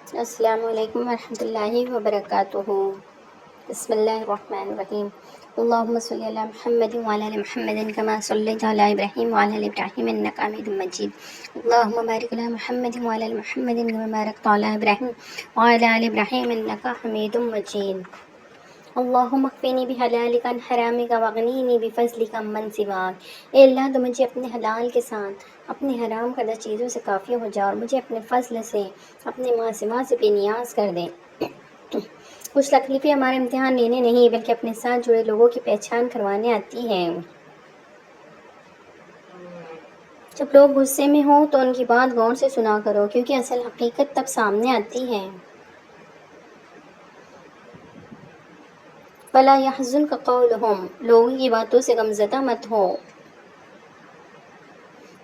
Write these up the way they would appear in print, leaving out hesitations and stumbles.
السلام علیکم ورحمۃ اللہ وبرکاتہ۔ بسم اللہ الرحمن الرحیم۔ اللہم صلی علی محمد وعلی آل محمد کما صلیت علی ابراہیم وعلی آل ابراہیم انک حمید مجید۔ اللہم بارک علی محمد وعلی آل محمد کما بارکت علی ابراہیم وعلی آل ابراہیم انک حمید مجید۔ اللہم اکفینی بحلالک عن حرامک واغنینی بفضلک عمن سواک۔ اے اللہ تو مجھے اپنے حلال کے ساتھ اپنے حرام کردہ چیزوں سے کافی ہو جا اور مجھے اپنے فضل سے اپنے ماں سوا سے بے نیاز کر دے۔ کچھ تکلیفیں ہمارے امتحان لینے نہیں بلکہ اپنے ساتھ جڑے لوگوں کی پہچان کروانے آتی ہیں۔ جب لوگ غصے میں ہوں تو ان کی بات غور سے سنا کرو، کیونکہ اصل حقیقت تب سامنے آتی ہے۔ فَلَا يَحْزُنْكَ قَوْلُهُمْ، لوگوں کی باتوں سے غمزدہ مت ہو۔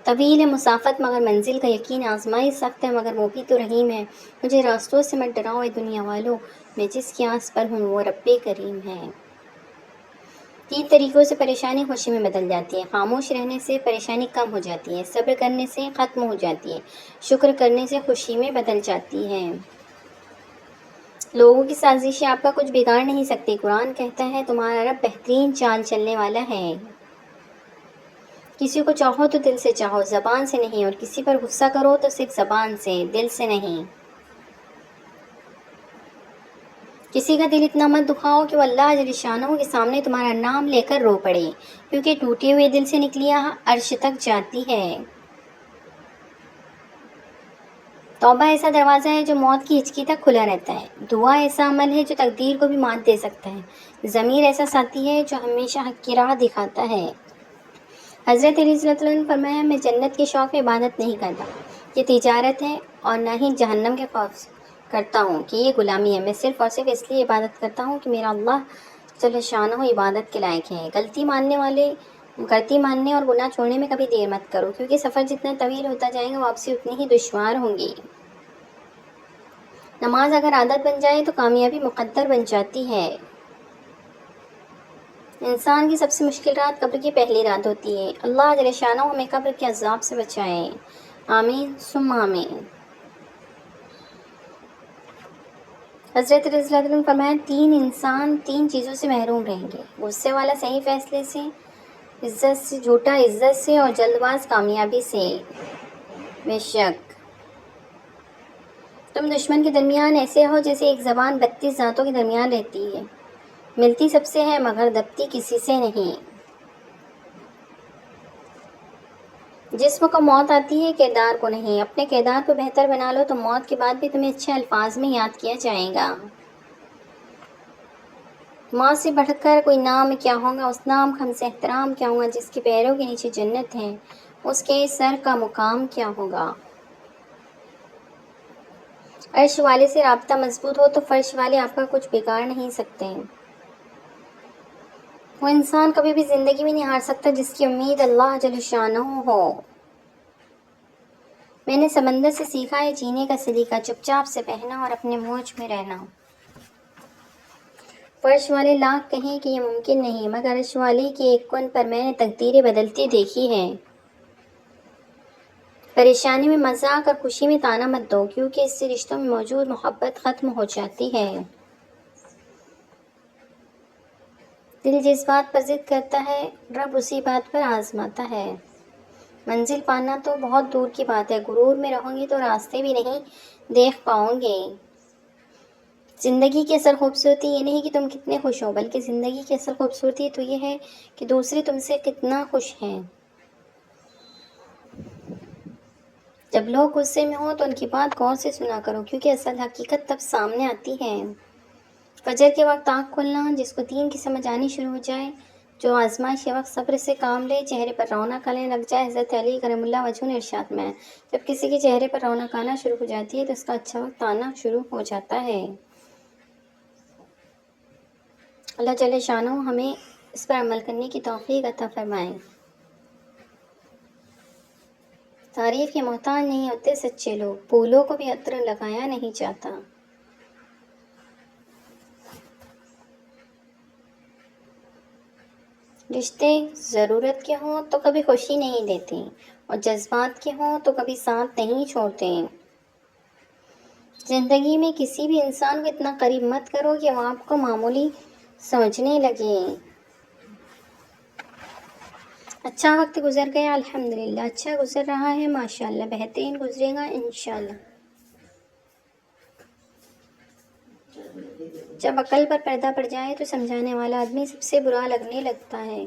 طویل ہے مسافت مگر منزل کا یقین، آزمائی سخت ہے مگر وہ بھی تو رحیم ہے۔ مجھے راستوں سے مت ڈراؤ اے دنیا والو، میں جس کی آس پر ہوں وہ رب کریم ہے۔ 3 طریقوں سے پریشانی خوشی میں بدل جاتی ہے۔ خاموش رہنے سے پریشانی کم ہو جاتی ہے، صبر کرنے سے ختم ہو جاتی ہے، شکر کرنے سے خوشی میں بدل جاتی ہے۔ لوگوں کی سازشیں آپ کا کچھ بگاڑ نہیں سکتی۔ قرآن کہتا ہے تمہارا رب بہترین چال چلنے والا ہے۔ کسی کو چاہو تو دل سے چاہو، زبان سے نہیں، اور کسی پر غصہ کرو تو صرف زبان سے، دل سے نہیں۔ کسی کا دل اتنا مت دکھاؤ کہ وہ اللہ جل شانہ کے سامنے تمہارا نام لے کر رو پڑے، کیونکہ ٹوٹے ہوئے دل سے نکلی آہ عرش تک جاتی ہے۔ توبہ ایسا دروازہ ہے جو موت کی ہچکی تک کھلا رہتا ہے۔ دعا ایسا عمل ہے جو تقدیر کو بھی مات دے سکتا ہے۔ ضمیر ایسا ساتھی ہے جو ہمیشہ حق کی راہ دکھاتا ہے۔ حضرت علی صلی اللہ علیہ وسلم نے فرمایا میں جنت کے شوق میں عبادت نہیں کرتا، یہ تجارت ہے، اور نہ ہی جہنم کے خوف کرتا ہوں کہ یہ غلامی ہے۔ میں صرف اور صرف اس لیے عبادت کرتا ہوں کہ میرا اللہ جل شانہ عبادت کے لائق ہے۔ غلطی ماننے اور گناہ چھوڑنے میں کبھی دیر مت کرو، کیونکہ سفر جتنا طویل ہوتا جائے گا واپسی اتنی ہی دشوار ہوں گی۔ نماز اگر عادت بن جائے تو کامیابی مقدر بن جاتی ہے۔ انسان کی سب سے مشکل رات قبر کی پہلی رات ہوتی ہے۔ اللہ جل شانہ ہمیں قبر کے عذاب سے بچائے، آمین ثم آمین۔ حضرت رضی اللہ عنہ نے فرمایا 3 انسان 3 چیزوں سے محروم رہیں گے: غصے والا صحیح فیصلے سے، جھوٹا عزت سے، اور جلد باز کامیابی سے۔ بے شک تم دشمن کے درمیان ایسے ہو جیسے ایک زبان 32 ذاتوں کے درمیان رہتی ہے، ملتی سب سے ہے مگر دبتی کسی سے نہیں۔ جسم کو موت آتی ہے، کردار کو نہیں۔ اپنے کردار کو بہتر بنا لو تو موت کے بعد بھی تمہیں اچھے الفاظ میں یاد کیا جائے گا۔ ماں سے بڑھ کر کوئی نام کیا ہوگا، اس نام کا ہم سے احترام کیا ہوگا جس کے پیروں کے نیچے جنت ہے، اس کے سر کا مقام کیا ہوگا۔ عرش والے سے رابطہ مضبوط ہو تو فرش والے آپ کا کچھ بگاڑ نہیں سکتے۔ وہ انسان کبھی بھی زندگی میں نہیں ہار سکتا جس کی امید اللہ جل شانہ ہو۔ میں نے سمندر سے سیکھا ہے جینے کا سلیقہ، چپ چاپ سے بہنا اور اپنے موج میں رہنا۔ فرش والے لاکھ کہیں کہ یہ ممکن نہیں، مگر عرش والے کی ایک کن پر میں نے تقدیریں بدلتی دیکھی ہیں۔ پریشانی میں مذاق اور خوشی میں طعنہ مت دو، کیونکہ اس سے رشتوں میں موجود محبت ختم ہو جاتی ہے۔ دل جس بات پر ضد کرتا ہے رب اسی بات پر آزماتا ہے۔ منزل پانا تو بہت دور کی بات ہے، غرور میں رہو گی تو راستے بھی نہیں دیکھ پاؤ گے۔ زندگی کی اصل خوبصورتی یہ نہیں کہ تم کتنے خوش ہو، بلکہ زندگی کی اصل خوبصورتی تو یہ ہے کہ دوسرے تم سے کتنا خوش ہیں۔ جب لوگ غصے میں ہوں تو ان کی بات غور سے سنا کرو، کیونکہ اصل حقیقت تب سامنے آتی ہے۔ فجر کے وقت آنکھ کھلنا، جس کو دین کی سمجھ آنی شروع ہو جائے، جو آزمائش کے وقت صبر سے کام لے، چہرے پر رونق آنے لگ جائے۔ حضرت علی کرم اللہ وجہہ نے ارشاد میں جب کسی کے چہرے پر رونق آنا شروع ہو جاتی ہے تو اس کا اچھا وقت آنا شروع ہو جاتا ہے۔ اللہ جل شانہ ہمیں اس پر عمل کرنے کی توفیق عطا فرمائے۔ تعریف کے محتاج نہیں ہوتے سچے لوگ، پھولوں کو بھی عطر لگایا نہیں جاتا۔ رشتے ضرورت کے ہوں تو کبھی خوشی نہیں دیتے، اور جذبات کے ہوں تو کبھی ساتھ نہیں چھوڑتے۔ زندگی میں کسی بھی انسان کو اتنا قریب مت کرو کہ وہ آپ کو معمولی سمجھنے لگے۔ اچھا وقت گزر گیا الحمدللہ، اچھا گزر رہا ہے ماشاءاللہ، بہترین گزرے گا انشاءاللہ۔ جب عقل پر پردہ پڑ جائے تو سمجھانے والا آدمی سب سے برا لگنے لگتا ہے۔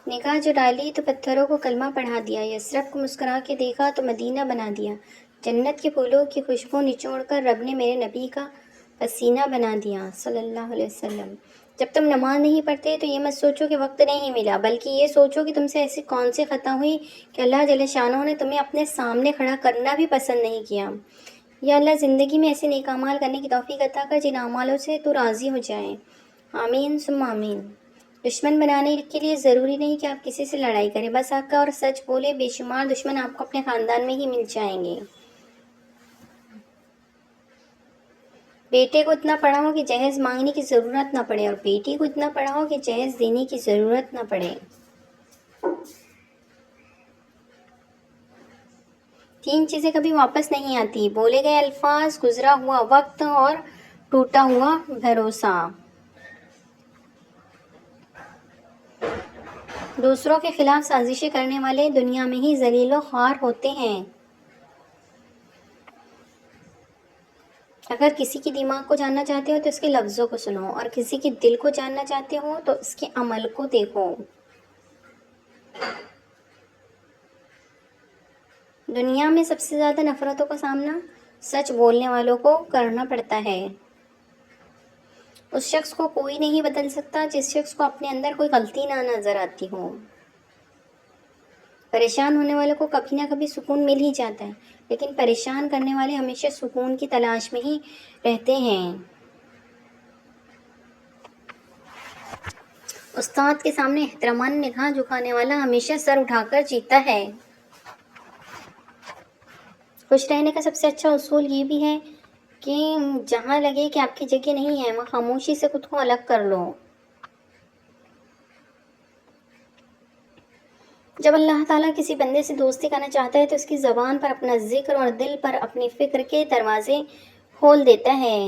نگاہ جو ڈالی تو پتھروں کو کلمہ پڑھا دیا، یثرب کو مسکرا کے دیکھا تو مدینہ بنا دیا، جنت کے پھولوں کی خوشبو نچوڑ کر رب نے میرے نبی کا پسینہ بنا دیا صلی اللہ علیہ وسلم۔ جب تم نماز نہیں پڑھتے تو یہ مت سوچو کہ وقت نہیں ملا، بلکہ یہ سوچو کہ تم سے ایسی کون سی خطا ہوئی کہ اللہ جل شانہ نے تمہیں اپنے سامنے کھڑا کرنا بھی پسند نہیں کیا۔ یا اللہ زندگی میں ایسے نیک اعمال کرنے کی توفیق عطا کر جن اعمالوں سے تو راضی ہو جائیں۔ آمین ثم آمین۔ دشمن بنانے کے لیے ضروری نہیں کہ آپ کسی سے لڑائی کریں، بس حق اور سچ بولے، بے شمار دشمن آپ کو اپنے خاندان میں ہی مل جائیں گے۔ بیٹے کو اتنا پڑھاؤ کہ جہیز مانگنے کی ضرورت نہ پڑے، اور بیٹی کو اتنا پڑھاؤ کہ جہیز دینے کی ضرورت نہ پڑے۔ 3 چیزیں کبھی واپس نہیں آتی: بولے گئے الفاظ، گزرا ہوا وقت اور ٹوٹا ہوا بھروسہ۔ دوسروں کے خلاف سازشیں کرنے والے دنیا میں ہی ذلیل و خوار ہوتے ہیں۔ اگر کسی کی دماغ کو جاننا چاہتے ہو تو اس کے لفظوں کو سنو، اور کسی کے دل کو جاننا چاہتے ہو تو اس کے عمل کو دیکھو۔ دنیا میں سب سے زیادہ نفرتوں کا سامنا سچ بولنے والوں کو کرنا پڑتا ہے۔ اس شخص کو کوئی نہیں بدل سکتا جس شخص کو اپنے اندر کوئی غلطی نہ نظر آتی ہو۔ پریشان ہونے والوں کو کبھی نہ کبھی سکون مل ہی جاتا ہے، لیکن پریشان کرنے والے ہمیشہ سکون کی تلاش میں ہی رہتے ہیں۔ استاد کے سامنے احتراماً نگاہ جھکانے والا ہمیشہ سر اٹھا کر جیتا ہے۔ خوش رہنے کا سب سے اچھا اصول یہ بھی ہے کہ جہاں لگے کہ آپ کی جگہ نہیں ہے وہاں خاموشی سے خود کو الگ کر لو۔ جب اللہ تعالیٰ کسی بندے سے دوستی کرنا چاہتا ہے تو اس کی زبان پر اپنا ذکر اور دل پر اپنی فکر کے دروازے کھول دیتا ہے۔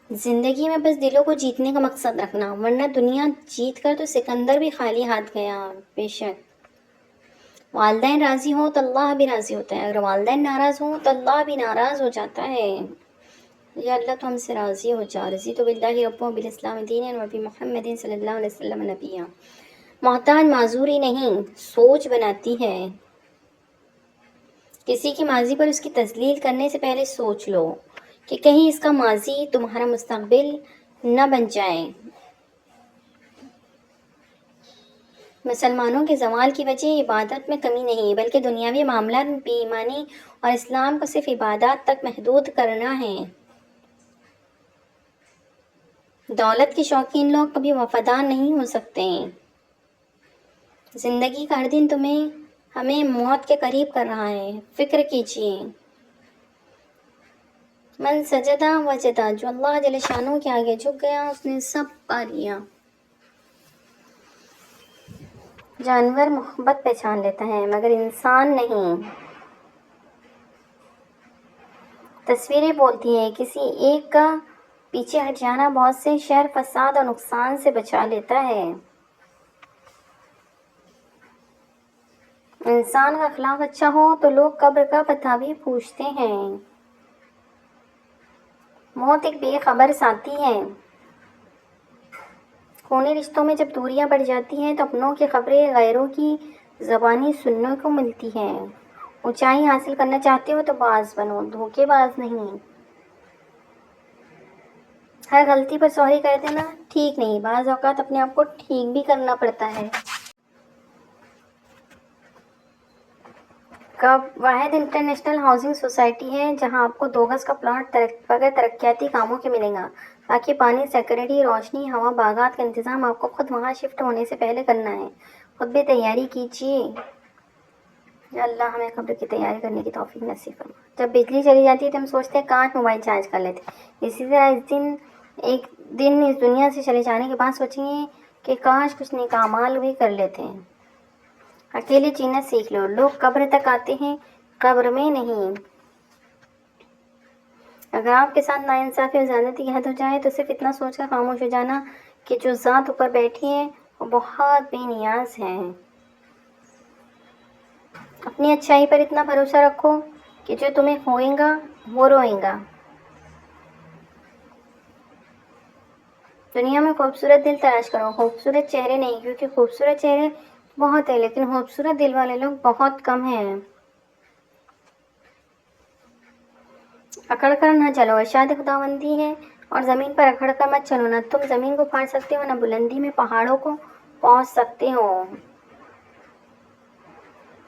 زندگی میں بس دلوں کو جیتنے کا مقصد رکھنا، ورنہ دنیا جیت کر تو سکندر بھی خالی ہاتھ گیا۔ بے شک والدین راضی ہوں تو اللہ بھی راضی ہوتا ہے، اگر والدین ناراض ہوں تو اللہ بھی ناراض ہو جاتا ہے۔ یا اللہ تو ہم سے راضی ہو جا۔ رضیت باللہ ربا وبالاسلام دینا وبمحمد صلی اللہ علیہ وسلم نبیہ۔ محتاج معذوری نہیں، سوچ بناتی ہے۔ کسی کی ماضی پر اس کی تذلیل کرنے سے پہلے سوچ لو کہ کہیں اس کا ماضی تمہارا مستقبل نہ بن جائے۔ مسلمانوں کے زوال کی وجہ عبادت میں کمی نہیں، بلکہ دنیاوی معاملات میں بے ایمانی اور اسلام کو صرف عبادات تک محدود کرنا ہے۔ دولت کے شوقین لوگ کبھی وفادار نہیں ہو سکتے۔ زندگی کا ہر دن ہمیں موت کے قریب کر رہا ہے، فکر کیجیے۔ من سجدہ وجدہ، جو اللہ جل شانہ کے آگے جھک گیا اس نے سب پا لیا۔ جانور محبت پہچان لیتا ہے مگر انسان نہیں۔ تصویریں بولتی ہیں کسی ایک کا پیچھے ہٹ جانا بہت سے شر، فساد اور نقصان سے بچا لیتا ہے۔ انسان کا اخلاق اچھا ہو تو لوگ قبر کا پتہ بھی پوچھتے ہیں۔ موت ایک بے خبر ساتھی ہے۔ خونی رشتوں میں جب دوریاں بڑھ جاتی ہیں تو اپنوں کی خبریں غیروں کی زبانی سننے کو ملتی ہیں۔ اونچائی حاصل کرنا چاہتے ہو تو باز بنو، دھوکے باز نہیں۔ ہر غلطی پر سوری کر دینا ٹھیک نہیں، بعض اوقات اپنے آپ کو ٹھیک بھی کرنا پڑتا ہے۔ واحد انٹرنیشنل ہاؤسنگ سوسائٹی ہے جہاں آپ کو 2 گز کا پلاٹ بغیر ترقیاتی کاموں کے ملے گا۔ باقی پانی، سیکورٹی، روشنی، ہوا، باغات کا انتظام آپ کو خود وہاں شفٹ ہونے سے پہلے کرنا ہے۔ خود بھی تیاری کیجیے۔ یا اللہ ہمیں قبر کی تیاری کرنے کی توفیق نصیب فرما۔ جب بجلی چلی جاتی ہے تو ہم سوچتے ہیں کاش موبائل چارج کر لیتے۔ اسی طرح ایک دن اس دنیا سے چلے جانے کے بعد سوچیں گے کہ کاش کچھ نیک اعمال بھی کر لیتے ہیں۔ اکیلے جینا سیکھ لو. لوگ قبر تک آتے ہیں، قبر میں نہیں. اگر آپ کے ساتھ ناانصافی اور زیادتی کی حد ہو جائے تو صرف اتنا سوچ کر خاموش ہو جانا کہ جو ذات اوپر بیٹھی ہے وہ بہت بے نیاز ہے. اپنی اچھائی پر اتنا بھروسہ رکھو کہ جو تمہیں ہوئے گا وہ روئے گا. دنیا میں خوبصورت دل تلاش کرو، خوبصورت چہرے نہیں، کیونکہ خوبصورت چہرے بہت ہیں لیکن خوبصورت دل والے لوگ بہت کم ہیں. اکڑ کر نہ چلو، ارشاد خداوندی ہے، اور زمین پر اکڑ کر مت چلو. نہ تم زمین کو پھاڑ سکتے ہو، نہ بلندی میں پہاڑوں کو پہنچ سکتے ہو.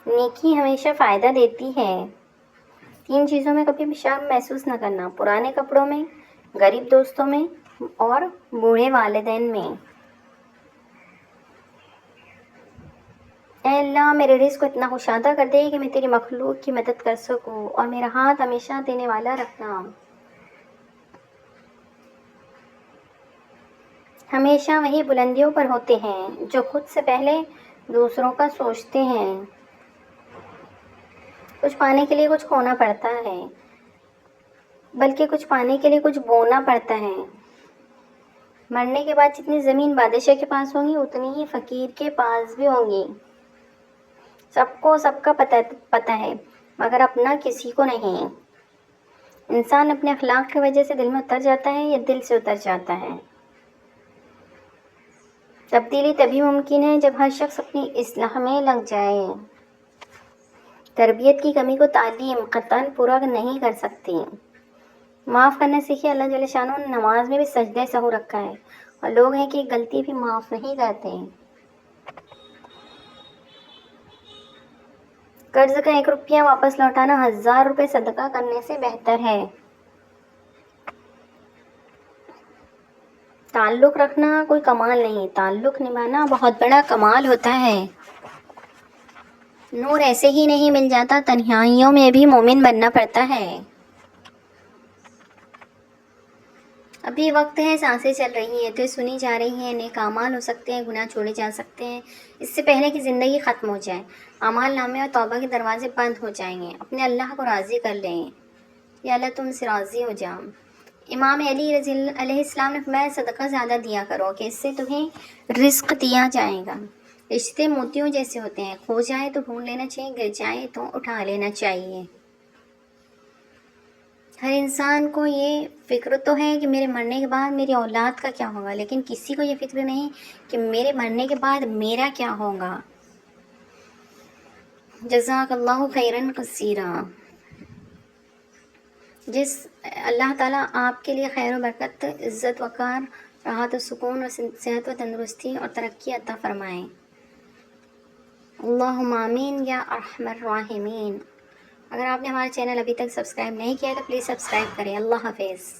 نیکی ہمیشہ فائدہ دیتی ہے. 3 چیزوں میں کبھی بھی شرم محسوس نہ کرنا: پرانے کپڑوں میں، غریب دوستوں میں، اور بوڑھے والدین میں. اے اللہ میرے رزق کو اتنا کشادہ کر دے کہ میں تیری مخلوق کی مدد کر سکوں، اور میرا ہاتھ ہمیشہ دینے والا رکھنا. ہمیشہ وہی بلندیوں پر ہوتے ہیں جو خود سے پہلے دوسروں کا سوچتے ہیں. کچھ پانے کے لیے کچھ کھونا پڑتا ہے، بلکہ کچھ پانے کے لیے کچھ بونا پڑتا ہے. مرنے کے بعد جتنی زمین بادشاہ کے پاس ہوگی اتنی ہی فقیر کے پاس بھی ہوگی. سب کو سب کا پتہ ہے مگر اپنا کسی کو نہیں. انسان اپنے اخلاق کی وجہ سے دل میں اتر جاتا ہے یا دل سے اتر جاتا ہے. تبدیلی تبھی ممکن ہے جب ہر شخص اپنی اصلاح میں لگ جائے. تربیت کی کمی کو تعلیم قطعاً پورا نہیں کر سکتی. معاف کرنا سیکھیں. اللہ جل شانہ نے نماز میں بھی سجدہ سہو رکھا ہے، اور لوگ ہیں کہ غلطی بھی معاف نہیں کرتے. قرض کا 1 روپیہ واپس لوٹانا 1000 روپے صدقہ کرنے سے بہتر ہے. تعلق رکھنا کوئی کمال نہیں، تعلق نبھانا بہت بڑا کمال ہوتا ہے. نور ایسے ہی نہیں مل جاتا، تنہائیوں میں بھی مومن بننا پڑتا ہے. ابھی وقت ہے، سانسیں چل رہی ہیں، تو سنی جا رہی ہیں، نیک اعمال ہو سکتے ہیں، گناہ چھوڑے جا سکتے ہیں اس سے پہلے کہ زندگی ختم ہو جائے. اعمال نامے اور توبہ کے دروازے بند ہو جائیں گے. اپنے اللہ کو راضی کر لیں. یا اللہ تم سے راضی ہو جا. امام علی رضی اللہ علیہ السلام نے فرمایا صدقہ زیادہ دیا کرو کہ اس سے تمہیں رزق دیا جائے گا. رشتے موتیوں جیسے ہوتے ہیں، کھو جائے تو ڈھونڈ لینا چاہیے، گر جائے تو اٹھا لینا چاہیے. ہر انسان کو یہ فکر تو ہے کہ میرے مرنے کے بعد میری اولاد کا کیا ہوگا، لیکن کسی کو یہ فکر نہیں کہ میرے مرنے کے بعد میرا کیا ہوگا. جزاک اللہ خیراً کثیرا. جس اللہ تعالیٰ آپ کے لیے خیر و برکت، عزت وقار، راحت و سکون اور صحت و تندرستی اور ترقی عطا فرمائے. اللہم آمین یا ارحم الراحمین. اگر آپ نے ہمارا چینل ابھی تک سبسکرائب نہیں کیا تو پلیز سبسکرائب کریں. اللہ حافظ.